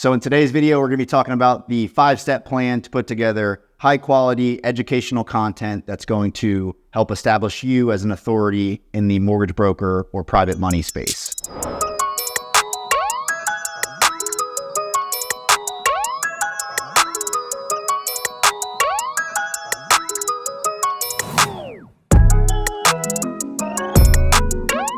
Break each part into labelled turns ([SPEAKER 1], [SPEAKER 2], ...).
[SPEAKER 1] So in today's video, we're going to be talking about the 5-step plan to put together high quality educational content that's going to help establish you as an authority in the mortgage broker or private money space.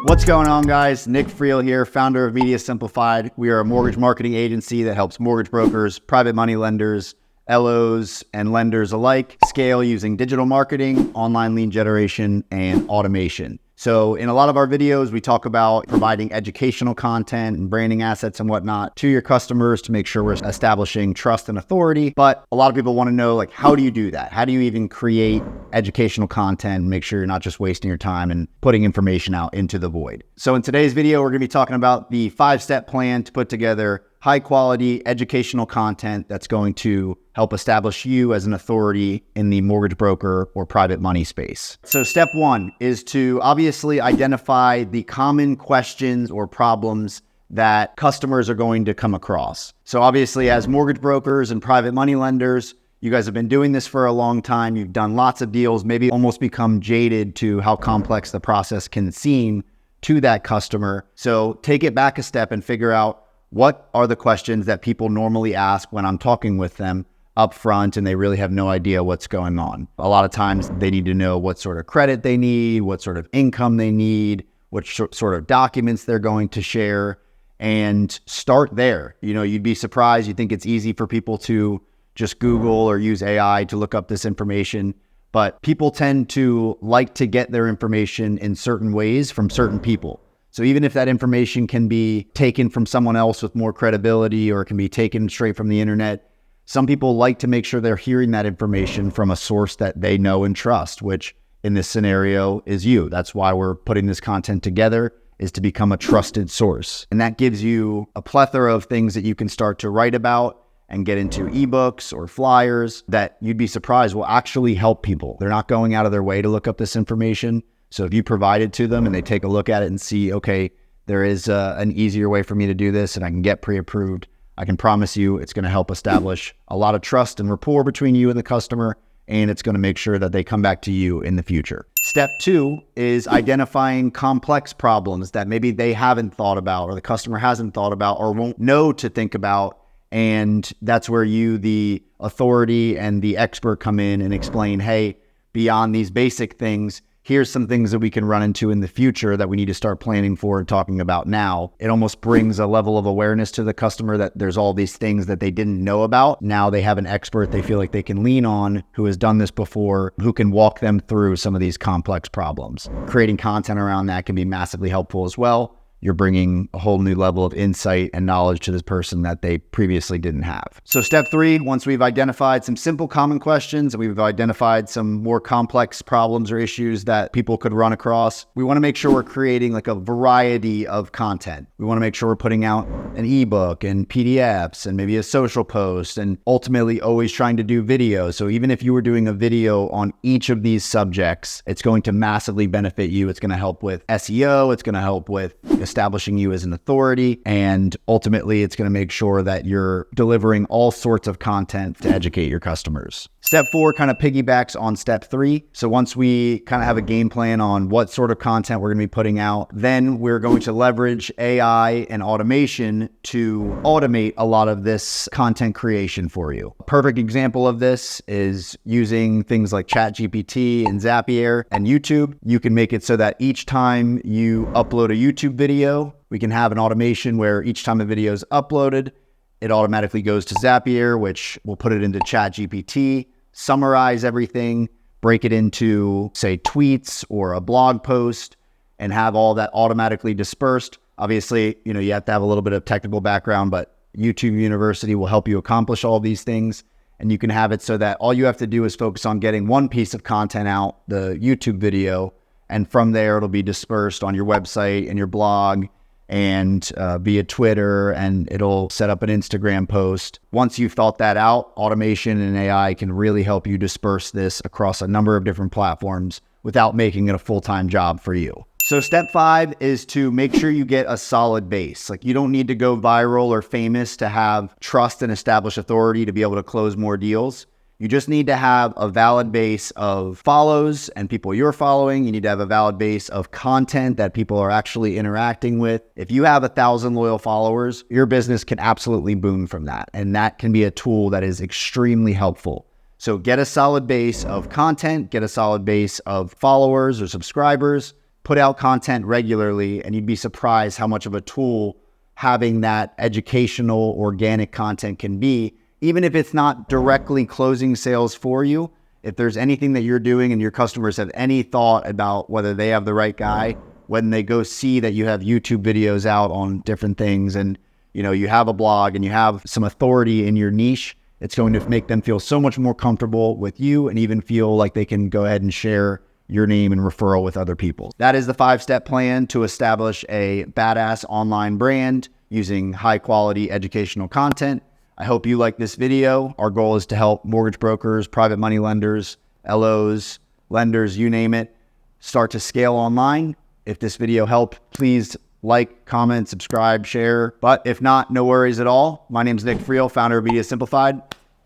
[SPEAKER 1] What's going on, guys? Nick Friel here, founder of Media Simplified. We are a mortgage marketing agency that helps mortgage brokers, private money lenders, LOs, and lenders alike scale using digital marketing, online lead generation, and automation. So in a lot of our videos, we talk about providing educational content and branding assets and whatnot to your customers to make sure we're establishing trust and authority. But a lot of people want to know, like, how do you do that? How do you even create educational content and make sure you're not just wasting your time and putting information out into the void? So in today's video, we're going to be talking about the 5-step plan to put together high quality educational content that's going to help establish you as an authority in the mortgage broker or private money space. So step 1 is to obviously identify the common questions or problems that customers are going to come across. So obviously, as mortgage brokers and private money lenders, you guys have been doing this for a long time. You've done lots of deals, maybe almost become jaded to how complex the process can seem to that customer. So take it back a step and figure out, what are the questions that people normally ask when I'm talking with them up front and they really have no idea what's going on? A lot of times they need to know what sort of credit they need, what sort of income they need, what sort of documents they're going to share, and start there. You know, you'd be surprised. You think it's easy for people to just Google or use AI to look up this information, but people tend to like to get their information in certain ways from certain people. So even if that information can be taken from someone else with more credibility or it can be taken straight from the internet, some people like to make sure they're hearing that information from a source that they know and trust, which in this scenario is you. That's why we're putting this content together, is to become a trusted source. And that gives you a plethora of things that you can start to write about and get into ebooks or flyers that you'd be surprised will actually help people. They're not going out of their way to look up this information. So if you provide it to them and they take a look at it and see, okay, there is an easier way for me to do this and I can get pre-approved, I can promise you it's going to help establish a lot of trust and rapport between you and the customer, and it's going to make sure that they come back to you in the future. Step 2 is identifying complex problems that maybe they haven't thought about or the customer hasn't thought about or won't know to think about. And that's where you, the authority and the expert, come in and explain, hey, beyond these basic things, here's some things that we can run into in the future that we need to start planning for and talking about now. It almost brings a level of awareness to the customer that there's all these things that they didn't know about. Now they have an expert they feel like they can lean on who has done this before, who can walk them through some of these complex problems. Creating content around that can be massively helpful as well. You're bringing a whole new level of insight and knowledge to this person that they previously didn't have. So step 3, once we've identified some simple common questions and we've identified some more complex problems or issues that people could run across, we want to make sure we're creating like a variety of content. We want to make sure we're putting out an ebook and PDFs and maybe a social post, and ultimately always trying to do video. So even if you were doing a video on each of these subjects, it's going to massively benefit you. It's going to help with SEO. It's going to help with establishing you as an authority, and ultimately it's going to make sure that you're delivering all sorts of content to educate your customers. Step 4 kind of piggybacks on step 3. So once we kind of have a game plan on what sort of content we're going to be putting out, then we're going to leverage AI and automation to automate a lot of this content creation for you. A perfect example of this is using things like ChatGPT and Zapier and YouTube. You can make it so that each time you upload a YouTube video, we can have an automation where each time a video is uploaded, it automatically goes to Zapier, which will put it into ChatGPT, summarize everything, break it into, say, tweets or a blog post, and have all that automatically dispersed. Obviously, you know, you have to have a little bit of technical background, but YouTube University will help you accomplish all these things. And you can have it so that all you have to do is focus on getting one piece of content out, the YouTube video, and from there it'll be dispersed on your website and your blog and via Twitter, and it'll set up an Instagram post. Once you've thought that out, automation and AI can really help you disperse this across a number of different platforms without making it a full-time job for you. So step 5 is to make sure you get a solid base. Like, you don't need to go viral or famous to have trust and establish authority to be able to close more deals. You just need to have a valid base of follows and people you're following. You need to have a valid base of content that people are actually interacting with. If you have 1,000 loyal followers, your business can absolutely boom from that. And that can be a tool that is extremely helpful. So get a solid base of content, get a solid base of followers or subscribers, put out content regularly, and you'd be surprised how much of a tool having that educational, organic content can be. Even if it's not directly closing sales for you, if there's anything that you're doing and your customers have any thought about whether they have the right guy, when they go see that you have YouTube videos out on different things and you have a blog and you have some authority in your niche, it's going to make them feel so much more comfortable with you and even feel like they can go ahead and share your name and referral with other people. That is the 5-step plan to establish a badass online brand using high quality educational content. I hope you like this video. Our goal is to help mortgage brokers, private money lenders, LOs, lenders, you name it, start to scale online. If this video helped, please like, comment, subscribe, share. But if not, no worries at all. My name is Nick Friel, founder of Media Simplified.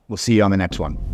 [SPEAKER 1] We'll see you on the next one.